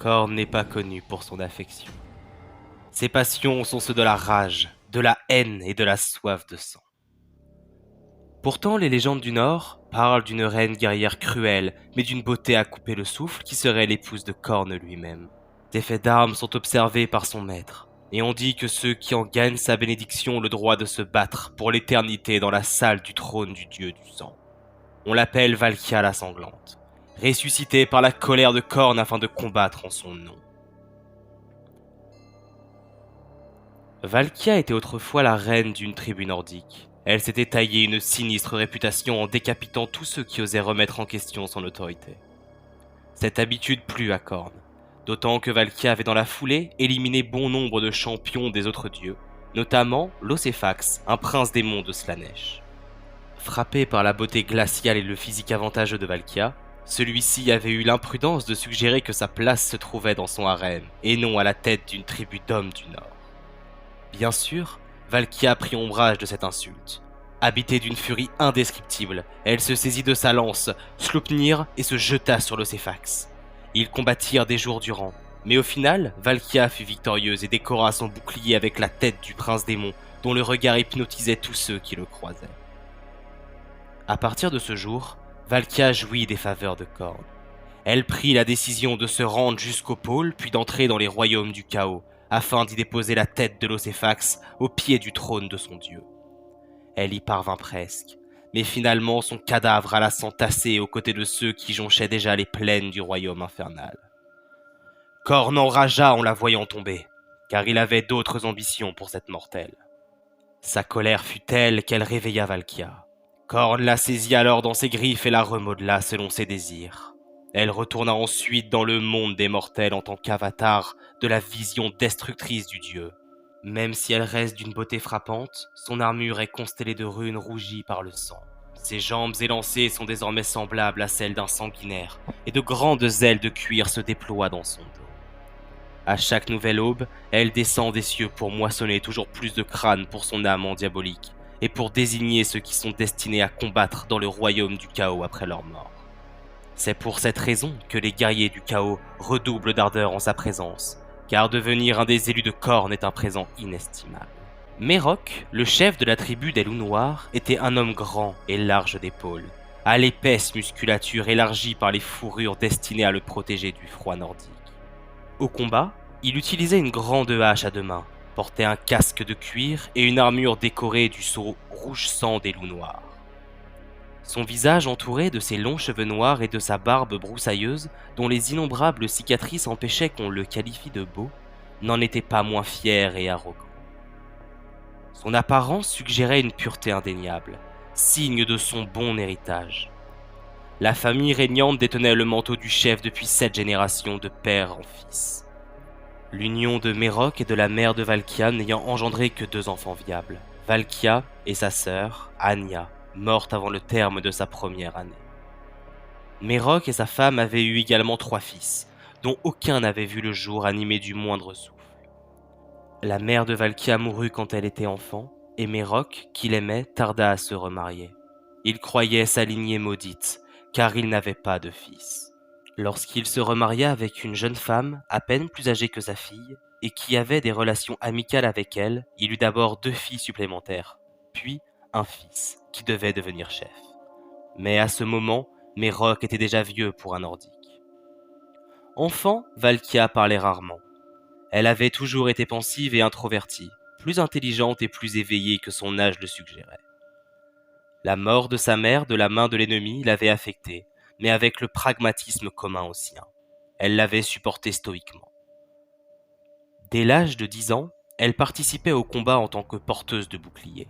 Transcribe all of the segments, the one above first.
Khorne n'est pas connu pour son affection. Ses passions sont ceux de la rage, de la haine et de la soif de sang. Pourtant, les légendes du Nord parlent d'une reine guerrière cruelle, mais d'une beauté à couper le souffle qui serait l'épouse de Khorne lui-même. Des faits d'armes sont observés par son maître, et on dit que ceux qui en gagnent sa bénédiction ont le droit de se battre pour l'éternité dans la salle du trône du dieu du sang. On l'appelle Valkia la sanglante, ressuscitée par la colère de Khorne afin de combattre en son nom. Valkia était autrefois la reine d'une tribu nordique. Elle s'était taillée une sinistre réputation en décapitant tous ceux qui osaient remettre en question son autorité. Cette habitude plut à Khorne, d'autant que Valkia avait dans la foulée éliminé bon nombre de champions des autres dieux, notamment Losephax, un prince démon de Slaanesh. Frappé par la beauté glaciale et le physique avantageux de Valkia, celui-ci avait eu l'imprudence de suggérer que sa place se trouvait dans son harem, et non à la tête d'une tribu d'hommes du Nord. Bien sûr, Valkia prit ombrage de cette insulte. Habitée d'une furie indescriptible, elle se saisit de sa lance, Sleipnir, et se jeta sur Losephax. Ils combattirent des jours durant, mais au final, Valkia fut victorieuse et décora son bouclier avec la tête du prince démon, dont le regard hypnotisait tous ceux qui le croisaient. À partir de ce jour, Valkia jouit des faveurs de Khorne. Elle prit la décision de se rendre jusqu'au pôle, puis d'entrer dans les royaumes du chaos, afin d'y déposer la tête de Losephax au pied du trône de son dieu. Elle y parvint presque, mais finalement son cadavre alla s'entasser aux côtés de ceux qui jonchaient déjà les plaines du royaume infernal. Khorne enragea en la voyant tomber, car il avait d'autres ambitions pour cette mortelle. Sa colère fut telle qu'elle réveilla Valkia. Khorne la saisit alors dans ses griffes et la remodela selon ses désirs. Elle retourna ensuite dans le monde des mortels en tant qu'avatar de la vision destructrice du dieu. Même si elle reste d'une beauté frappante, son armure est constellée de runes rougies par le sang. Ses jambes élancées sont désormais semblables à celles d'un sanguinaire, et de grandes ailes de cuir se déploient dans son dos. À chaque nouvelle aube, elle descend des cieux pour moissonner toujours plus de crânes pour son âme diabolique, et pour désigner ceux qui sont destinés à combattre dans le royaume du chaos après leur mort. C'est pour cette raison que les guerriers du chaos redoublent d'ardeur en sa présence, car devenir un des élus de Khorne est un présent inestimable. Mérok, le chef de la tribu des loups noirs, était un homme grand et large d'épaules, à l'épaisse musculature élargie par les fourrures destinées à le protéger du froid nordique. Au combat, il utilisait une grande hache à deux mains, portait un casque de cuir et une armure décorée du sceau rouge sang des loups noirs. Son visage entouré de ses longs cheveux noirs et de sa barbe broussailleuse, dont les innombrables cicatrices empêchaient qu'on le qualifie de beau, n'en était pas moins fier et arrogant. Son apparence suggérait une pureté indéniable, signe de son bon héritage. La famille régnante détenait le manteau du chef depuis 7 générations de père en fils. L'union de Mérok et de la mère de Valkia n'ayant engendré que 2 enfants viables, Valkia et sa sœur, Anya, morte avant le terme de sa première année. Mérok et sa femme avaient eu également 3 fils, dont aucun n'avait vu le jour animé du moindre souffle. La mère de Valkia mourut quand elle était enfant, et Mérok, qui l'aimait, tarda à se remarier. Il croyait sa lignée maudite, car il n'avait pas de fils. Lorsqu'il se remaria avec une jeune femme, à peine plus âgée que sa fille, et qui avait des relations amicales avec elle, il eut d'abord 2 filles supplémentaires, puis un fils, qui devait devenir chef. Mais à ce moment, Mérok était déjà vieux pour un nordique. Enfant, Valkia parlait rarement. Elle avait toujours été pensive et introvertie, plus intelligente et plus éveillée que son âge le suggérait. La mort de sa mère de la main de l'ennemi l'avait affectée, mais avec le pragmatisme commun au sien. Elle l'avait supporté stoïquement. Dès l'âge de 10 ans, elle participait au combat en tant que porteuse de bouclier.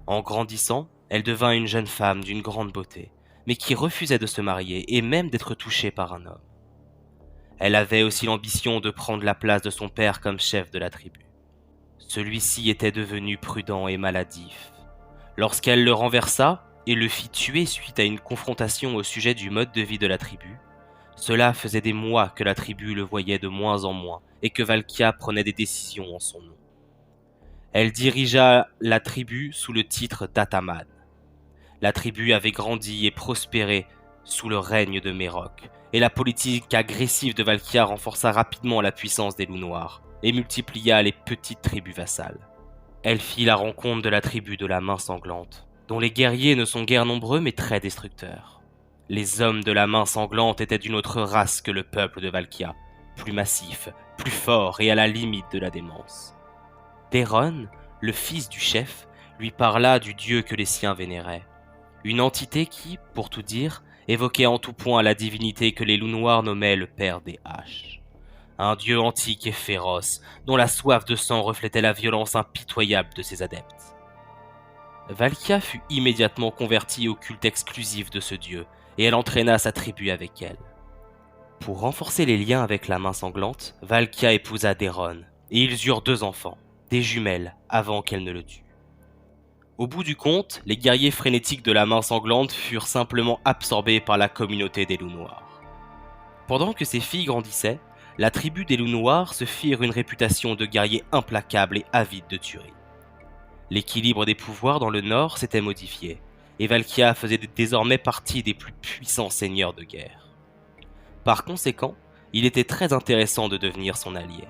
En grandissant, elle devint une jeune femme d'une grande beauté, mais qui refusait de se marier et même d'être touchée par un homme. Elle avait aussi l'ambition de prendre la place de son père comme chef de la tribu. Celui-ci était devenu prudent et maladif. Lorsqu'elle le renversa et le fit tuer suite à une confrontation au sujet du mode de vie de la tribu, cela faisait des mois que la tribu le voyait de moins en moins et que Valkia prenait des décisions en son nom. Elle dirigea la tribu sous le titre d'Ataman. La tribu avait grandi et prospéré sous le règne de Méroc, et la politique agressive de Valkia renforça rapidement la puissance des loups noirs et multiplia les petites tribus vassales. Elle fit la rencontre de la tribu de la main sanglante, dont les guerriers ne sont guère nombreux mais très destructeurs. Les hommes de la main sanglante étaient d'une autre race que le peuple de Valkia, plus massif, plus fort et à la limite de la démence. Déron, le fils du chef, lui parla du dieu que les siens vénéraient. Une entité qui, pour tout dire, évoquait en tout point la divinité que les loups noirs nommaient le père des haches. Un dieu antique et féroce, dont la soif de sang reflétait la violence impitoyable de ses adeptes. Valkia fut immédiatement convertie au culte exclusif de ce dieu, et elle entraîna sa tribu avec elle. Pour renforcer les liens avec la main sanglante, Valkia épousa Déron, et ils eurent 2 enfants, des jumelles, avant qu'elle ne le tue. Au bout du compte, les guerriers frénétiques de la main sanglante furent simplement absorbés par la communauté des loups noirs. Pendant que ces filles grandissaient, la tribu des loups noirs se firent une réputation de guerriers implacables et avides de tuerie. L'équilibre des pouvoirs dans le nord s'était modifié, et Valkia faisait désormais partie des plus puissants seigneurs de guerre. Par conséquent, il était très intéressant de devenir son allié.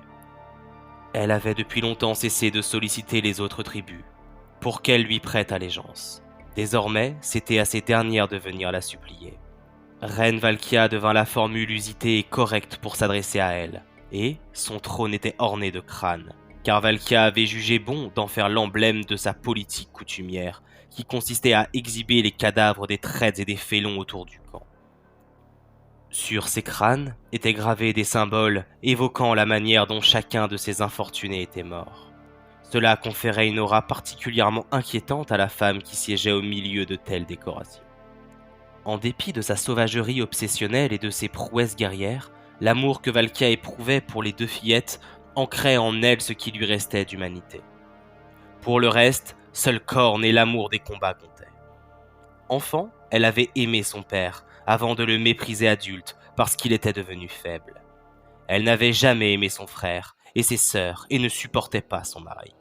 Elle avait depuis longtemps cessé de solliciter les autres tribus, pour qu'elles lui prêtent allégeance. Désormais, c'était à ces dernières de venir la supplier. Reine Valkia devint la formule usitée et correcte pour s'adresser à elle, et son trône était orné de crânes, car Valkia avait jugé bon d'en faire l'emblème de sa politique coutumière, qui consistait à exhiber les cadavres des traîtres et des félons autour du camp. Sur ces crânes étaient gravés des symboles évoquant la manière dont chacun de ces infortunés était mort. Cela conférait une aura particulièrement inquiétante à la femme qui siégeait au milieu de telles décorations. En dépit de sa sauvagerie obsessionnelle et de ses prouesses guerrières, l'amour que Valkia éprouvait pour les 2 fillettes ancrait en elle ce qui lui restait d'humanité. Pour le reste, seul Khorne et l'amour des combats comptaient. Enfant, elle avait aimé son père, avant de le mépriser adulte parce qu'il était devenu faible. Elle n'avait jamais aimé son frère et ses sœurs et ne supportait pas son mari.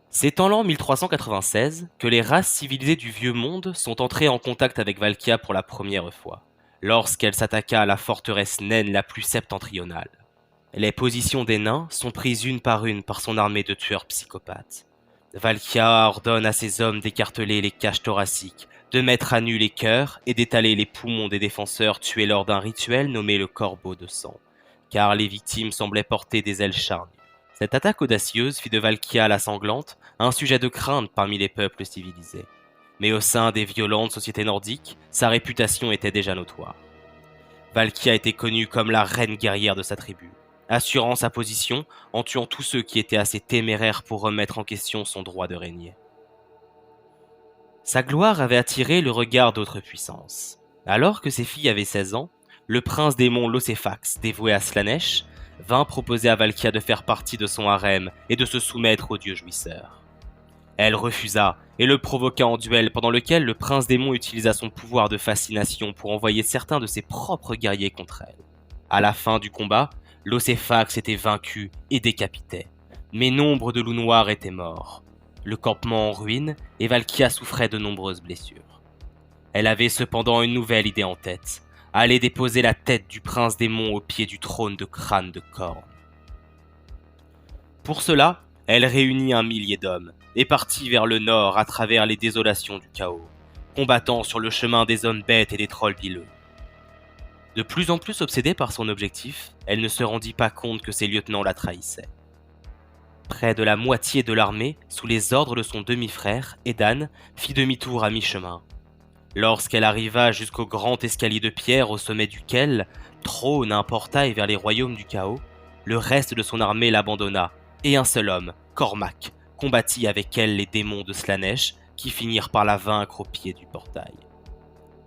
C'est en l'an 1396 que les races civilisées du Vieux Monde sont entrées en contact avec Valkia pour la première fois, lorsqu'elle s'attaqua à la forteresse naine la plus septentrionale. Les positions des nains sont prises une par son armée de tueurs psychopathes. Valkia ordonne à ses hommes d'écarteler les cages thoraciques, de mettre à nu les cœurs et d'étaler les poumons des défenseurs tués lors d'un rituel nommé le corbeau de sang, car les victimes semblaient porter des ailes charnues. Cette attaque audacieuse fit de Valkia la sanglante un sujet de crainte parmi les peuples civilisés. Mais au sein des violentes sociétés nordiques, sa réputation était déjà notoire. Valkia était connue comme la reine guerrière de sa tribu, assurant sa position en tuant tous ceux qui étaient assez téméraires pour remettre en question son droit de régner. Sa gloire avait attiré le regard d'autres puissances. Alors que ses filles avaient 16 ans, le prince démon Loséphax, dévoué à Slaanesh, vint proposer à Valkia de faire partie de son harem et de se soumettre au dieu jouisseur. Elle refusa et le provoqua en duel pendant lequel le prince démon utilisa son pouvoir de fascination pour envoyer certains de ses propres guerriers contre elle. À la fin du combat, Loséphax était vaincu et décapité, mais nombre de loups noirs étaient morts. Le campement en ruine et Valkia souffrait de nombreuses blessures. Elle avait cependant une nouvelle idée en tête, aller déposer la tête du prince démon au pied du trône de crâne de Khorne. Pour cela, elle réunit 1 millier d'hommes et partit vers le nord à travers les désolations du chaos, combattant sur le chemin des hommes bêtes et des trolls bileux. De plus en plus obsédée par son objectif, elle ne se rendit pas compte que ses lieutenants la trahissaient. Près de la moitié de l'armée, sous les ordres de son demi-frère, Edan, fit demi-tour à mi-chemin. Lorsqu'elle arriva jusqu'au grand escalier de pierre au sommet duquel trône un portail vers les royaumes du chaos, le reste de son armée l'abandonna, et un seul homme, Cormac, combattit avec elle les démons de Slaanesh qui finirent par la vaincre au pied du portail.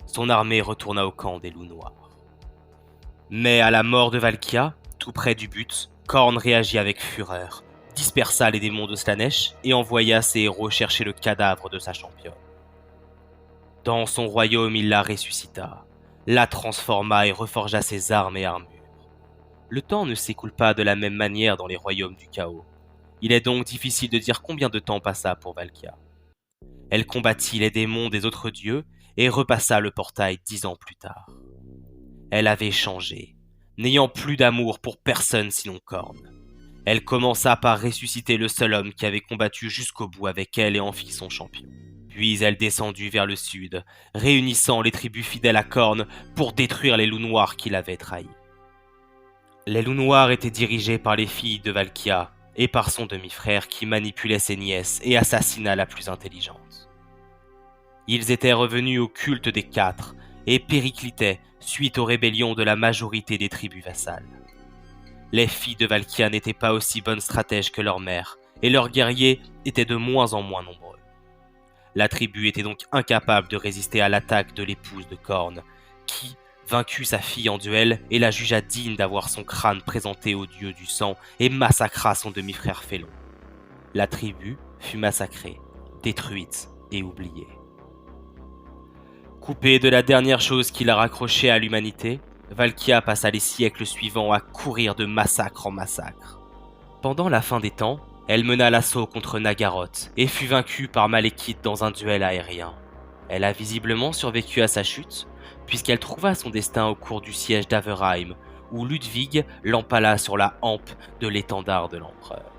Son armée retourna au camp des loups noirs. Mais à la mort de Valkia, tout près du but, Khorne réagit avec fureur, dispersa les démons de Slaanesh et envoya ses héros chercher le cadavre de sa championne. Dans son royaume, il la ressuscita, la transforma et reforgea ses armes et armures. Le temps ne s'écoule pas de la même manière dans les royaumes du chaos. Il est donc difficile de dire combien de temps passa pour Valkia. Elle combattit les démons des autres dieux et repassa le portail 10 ans plus tard. Elle avait changé, n'ayant plus d'amour pour personne sinon Khorne. Elle commença par ressusciter le seul homme qui avait combattu jusqu'au bout avec elle et en fit son champion. Puis elle descendit vers le sud, réunissant les tribus fidèles à Khorne pour détruire les loups noirs qui l'avaient trahi. Les loups noirs étaient dirigés par les filles de Valkia et par son demi-frère qui manipulait ses nièces et assassina la plus intelligente. Ils étaient revenus au culte des quatre et périclitaient suite aux rébellions de la majorité des tribus vassales. Les filles de Valkia n'étaient pas aussi bonnes stratèges que leur mère, et leurs guerriers étaient de moins en moins nombreux. La tribu était donc incapable de résister à l'attaque de l'épouse de Khorne, qui vaincut sa fille en duel et la jugea digne d'avoir son crâne présenté au dieu du sang et massacra son demi-frère Félon. La tribu fut massacrée, détruite et oubliée. Coupée de la dernière chose qui la raccrochait à l'humanité, Valkia passa les siècles suivants à courir de massacre en massacre. Pendant la fin des temps, elle mena l'assaut contre Nagaroth et fut vaincue par Malekith dans un duel aérien. Elle a visiblement survécu à sa chute, puisqu'elle trouva son destin au cours du siège d'Averheim, où Ludwig l'empala sur la hampe de l'étendard de l'empereur.